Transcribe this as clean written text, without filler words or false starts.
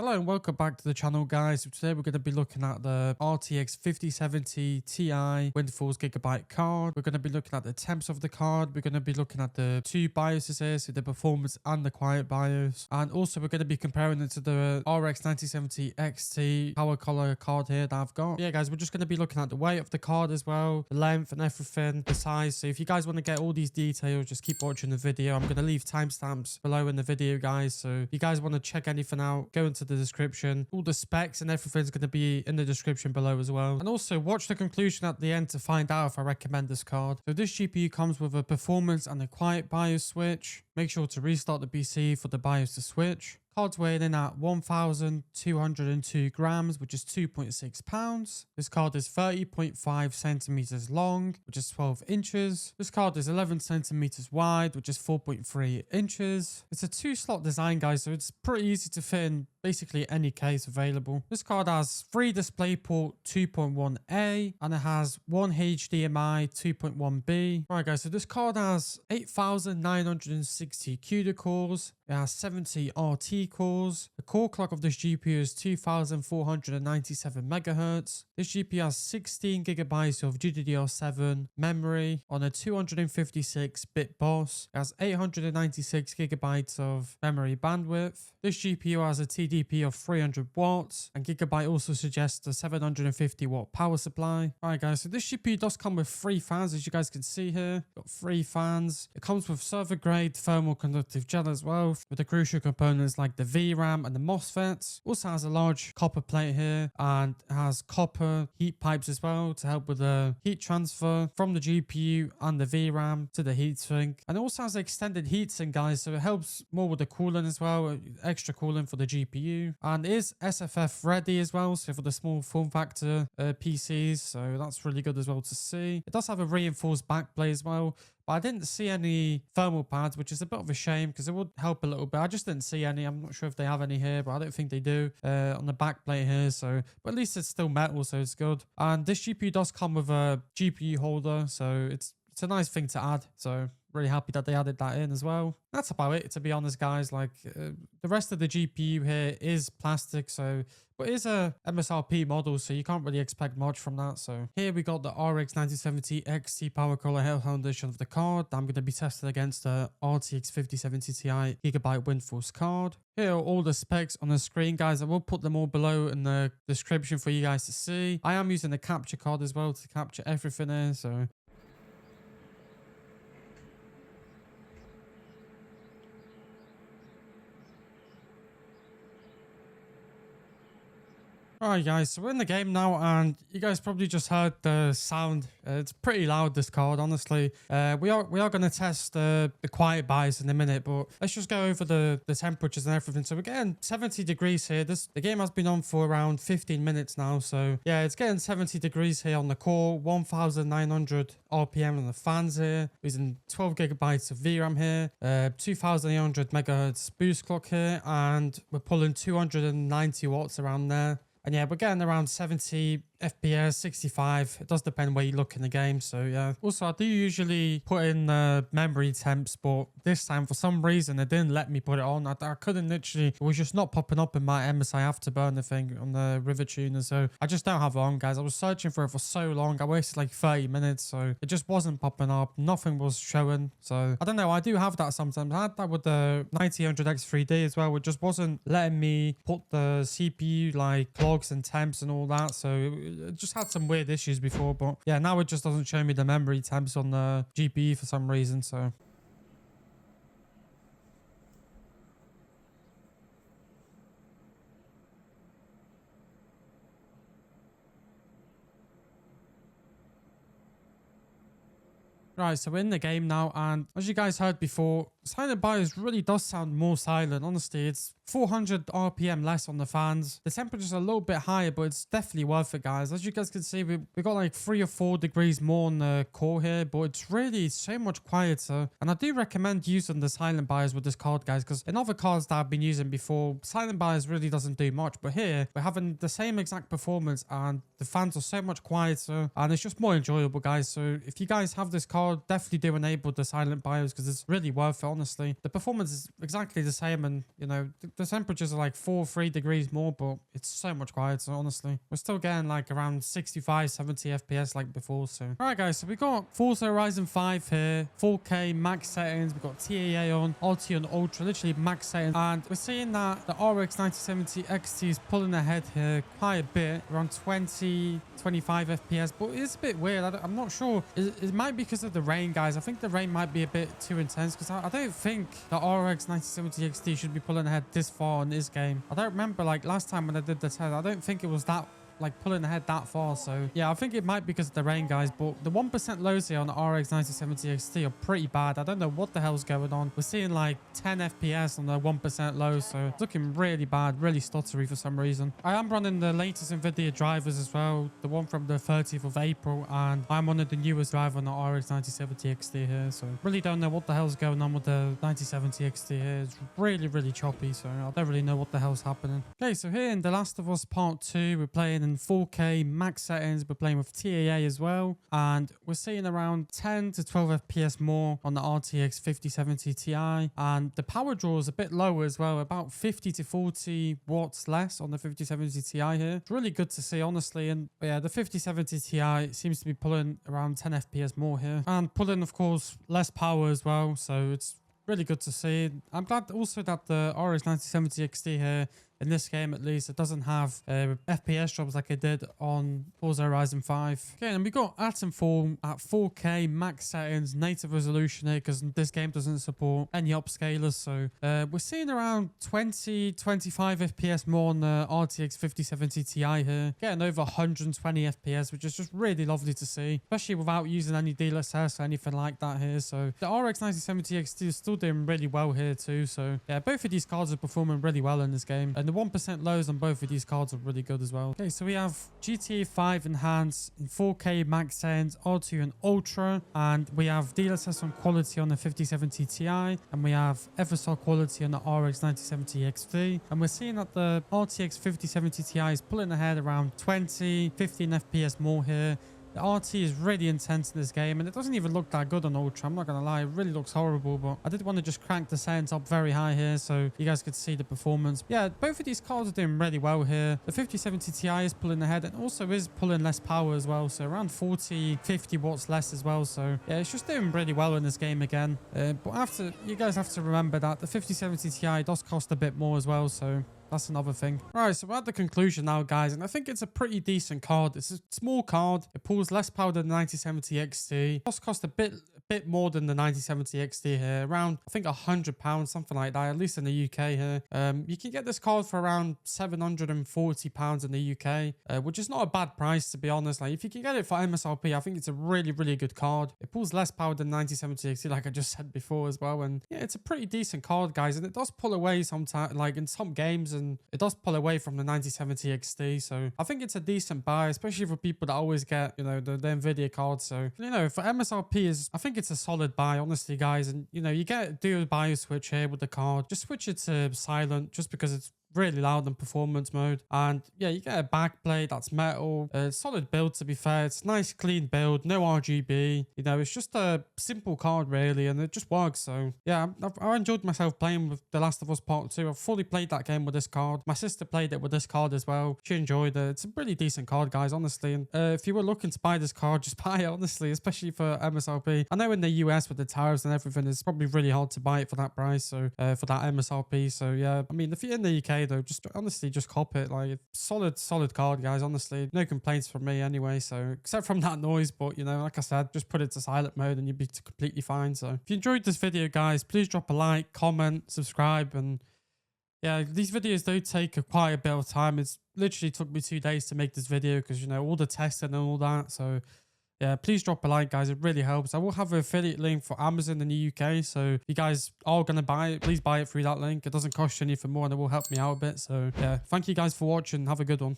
Hello and welcome back to the channel, guys. So today we're going to be looking at the RTX 5070 Ti Windforce Gigabyte card. We're going to be looking at the temps of the card. We're going to be looking at the two BIOSes here, so the performance and the quiet BIOS. And also we're going to be comparing it to the RX 9070 XT PowerColor card here that I've got. Yeah, guys, we're just going to be looking at the weight of the card as well, the length and everything, the size. So if you guys want to get all these details, just keep watching the video. I'm going to leave timestamps below in the video, guys. So if you guys want to check anything out, go into the description. All the specs and everything's going to be in the description below as well. And also watch the conclusion at the end to find out if I recommend this card. So this GPU comes with a performance and a quiet BIOS switch. Make sure to restart the PC for the BIOS to switch. Card's weighing in at 1,202 grams, which is 2.6 pounds. This card is 30.5 centimeters long, which is 12 inches. This card is 11 centimeters wide, which is 4.3 inches. It's a 2-slot design, guys, so it's pretty easy to fit in basically any case available. This card has 3 DisplayPort 2.1A and it has 1 HDMI 2.1B. Alright, guys, so this card has 8,960 CUDA cores. It has 70 RT cores. The core clock of this GPU is 2,497 megahertz. This GPU has 16 gigabytes of GDDR7 memory on a 256-bit BOS. It has 896 gigabytes of memory bandwidth. This GPU has a TDP of 300 watts, and Gigabyte also suggests a 750 watt power supply. Alright, guys, so this GPU does come with 3 fans, as you guys can see here. Got 3 fans. It comes with server grade thermal conductive gel as well, with the crucial components like the VRAM and the MOSFETs. Also has a large copper plate here and has copper heat pipes as well to help with the heat transfer from the GPU and the VRAM to the heatsink. And it also has an extended heatsink, guys, so it helps more with the cooling as well, extra cooling for the GPU. And it is SFF ready as well, so for the small form factor PCs, so that's really good as well to see. It does have a reinforced backplate as well, but I didn't see any thermal pads, which is a bit of a shame because it would help a little bit. I just didn't see any. I'm not sure if they have any here, but I don't think they do on the back plate here. So, but at least it's still metal, so it's good. And this GPU does come with a GPU holder, so it's a nice thing to add. So really happy that they added that in as well. That's about it, to be honest, guys. Like the rest of the GPU here is plastic, so but it is a MSRP model, so you can't really expect much from that. So here we got the RX 9070 XT PowerColor Hellhound edition of the card that I'm going to be tested against the RTX 5070 Ti Gigabyte Windforce card. Here are all the specs on the screen, guys. I will put them all below in the description for you guys to see. I am using the capture card as well to capture everything here, so alright, guys, so we're in the game now, and you guys probably just heard the sound. It's pretty loud, this card, honestly. We are going to test the quiet BIOS in a minute, but let's just go over the temperatures and everything. So we're getting 70 degrees here. The game has been on for around 15 minutes now, so yeah, it's getting 70 degrees here on the core, 1,900 RPM on the fans here, using 12 gigabytes of VRAM here, 2,800 megahertz boost clock here, and we're pulling 290 watts around there. And yeah, we're getting around 70 FPS, 65. It does depend where you look in the game, so yeah. Also, I do usually put in memory temps, but this time, for some reason, it didn't let me put it on. I couldn't literally, it was just not popping up in my MSI Afterburner thing on the River Tuner, so I just don't have it on, guys. I was searching for it for so long. I wasted like 30 minutes, so it just wasn't popping up. Nothing was showing, so I don't know. I do have that sometimes. I had that with the 9000X3D as well. It just wasn't letting me put the CPU like clocks and temps and all that, so it just had some weird issues before, but yeah, now it just doesn't show me the memory temps on the GPU for some reason, so right, so we're in the game now, and as you guys heard before, silent BIOS really does sound more silent. Honestly, it's 400 RPM less on the fans. The temperature's a little bit higher, but it's definitely worth it, guys. As you guys can see, we got like 3 or 4 degrees more on the core here, but it's really so much quieter. And I do recommend using the silent BIOS with this card, guys, because in other cards that I've been using before, silent BIOS really doesn't do much. But here, we're having the same exact performance, and the fans are so much quieter, and it's just more enjoyable, guys. So if you guys have this card, definitely do enable the silent BIOS, because it's really worth it. honestly. The performance is exactly the same, and you know, the temperatures are like 3 degrees more, but it's so much quieter, honestly. We're still getting like around 65, 70 FPS like before, so. Alright guys, so we got FORZA Ryzen 5 here, 4K max settings, we've got TAA on, RT on Ultra, literally max settings, and we're seeing that the RX 9070 XT is pulling ahead here quite a bit, around 20, 25 FPS, but it's a bit weird. I'm not sure. It might be because of the rain, guys. I think the rain might be a bit too intense, because I don't think the RX 9070 XT should be pulling ahead this far in this game. I don't remember, like, last time when I did the test, I don't think it was that like pulling ahead that far. So yeah, I think it might be because of the rain, guys, but the 1% lows here on the RX 9070 XT are pretty bad. I don't know what the hell's going on. We're seeing like 10 FPS on the 1% low, so it's looking really bad, really stuttery for some reason. I am running the latest NVIDIA drivers as well, the one from the 30th of April, and I'm on the newest driver on the RX 9070 XT here, so really don't know what the hell's going on with the 9070 XT here. It's really choppy, so I don't really know what the hell's happening. Okay, so here in The Last of Us Part 2, we're playing in 4K max settings. We're playing with TAA as well, and we're seeing around 10 to 12 FPS more on the RTX 5070 Ti, and the power draw is a bit lower as well, about 50 to 40 watts less on the 5070 Ti here. It's really good to see, honestly. And yeah, the 5070 Ti seems to be pulling around 10 FPS more here, and pulling, of course, less power as well, so it's really good to see. I'm glad also that the RX 9070 XT here, in this game at least, it doesn't have FPS drops like it did on FORZA Ryzen 5. Okay, and we got ATOMFALL at 4K max settings, native resolution here, because this game doesn't support any upscalers. So we're seeing around 20, 25 FPS more on the RTX 5070 Ti here, getting over 120 FPS, which is just really lovely to see, especially without using any DLSS or anything like that here. So the RX 9070 XT is still doing really well here too. So yeah, both of these cards are performing really well in this game, and the 1% lows on both of these cards are really good as well. Okay, so we have GTA 5 Enhanced in 4K max settings, R2 and Ultra, and we have DLSS on quality on the 5070 Ti, and we have FSR quality on the RX 9070 XT, and we're seeing that the RTX 5070 Ti is pulling ahead around 20, 15 FPS more here. The RT is really intense in this game, and it doesn't even look that good on Ultra. I'm not going to lie, it really looks horrible, but I did want to just crank the settings up very high here so you guys could see the performance. Yeah, both of these cards are doing really well here. The 5070 Ti is pulling ahead and also is pulling less power as well, so around 40, 50 watts less as well. So yeah, it's just doing really well in this game again. But you guys have to remember that the 5070 Ti does cost a bit more as well, so that's another thing. Right, so we're at the conclusion now, guys, and I think it's a pretty decent card. It's a small card. It pulls less power than the 9070 XT. It does cost a bit more than the 9070 XT here, around I think £100, something like that, at least in the UK here. You can get this card for around £740 in the UK, which is not a bad price, to be honest. Like, if you can get it for MSRP, I think it's a really good card. It pulls less power than 9070 XT, like I just said before as well, and yeah, it's a pretty decent card, guys, and it does pull away sometimes, like in some games, and it does pull away from the 9070 XT. So I think it's a decent buy, especially for people that always get, you know, the NVIDIA card. So, you know, for MSRP, I think it's a solid buy, honestly, guys. And, you know, you do a BIOS switch here with the card. Just switch it to silent, just because it's really loud in performance mode, and yeah, you get a backplate that's metal. Solid build, to be fair. It's nice clean build, no RGB, you know, it's just a simple card really, and it just works. So yeah, I enjoyed myself playing with The Last of Us Part 2. I've fully played that game with this card. My sister played it with this card as well. She enjoyed it. It's a pretty decent card, guys, honestly. And if you were looking to buy this card, just buy it, honestly, especially for MSRP. I know in the US with the tariffs and everything, it's probably really hard to buy it for that price, so for that MSRP. So yeah, I mean, if you're in the UK though, just honestly just cop it. Like, solid card, guys, honestly. No complaints from me anyway, so except from that noise. But, you know, like I said, just put it to silent mode and you'd be completely fine. So if you enjoyed this video, guys, please drop a like, comment, subscribe, and yeah, these videos do take quite a bit of time. It's literally took me 2 days to make this video because, you know, all the testing and all that. So yeah, please drop a like, guys. It really helps. I will have an affiliate link for Amazon in the UK. So if you guys are going to buy it, please buy it through that link. It doesn't cost you anything more, and it will help me out a bit. So yeah, thank you guys for watching. Have a good one.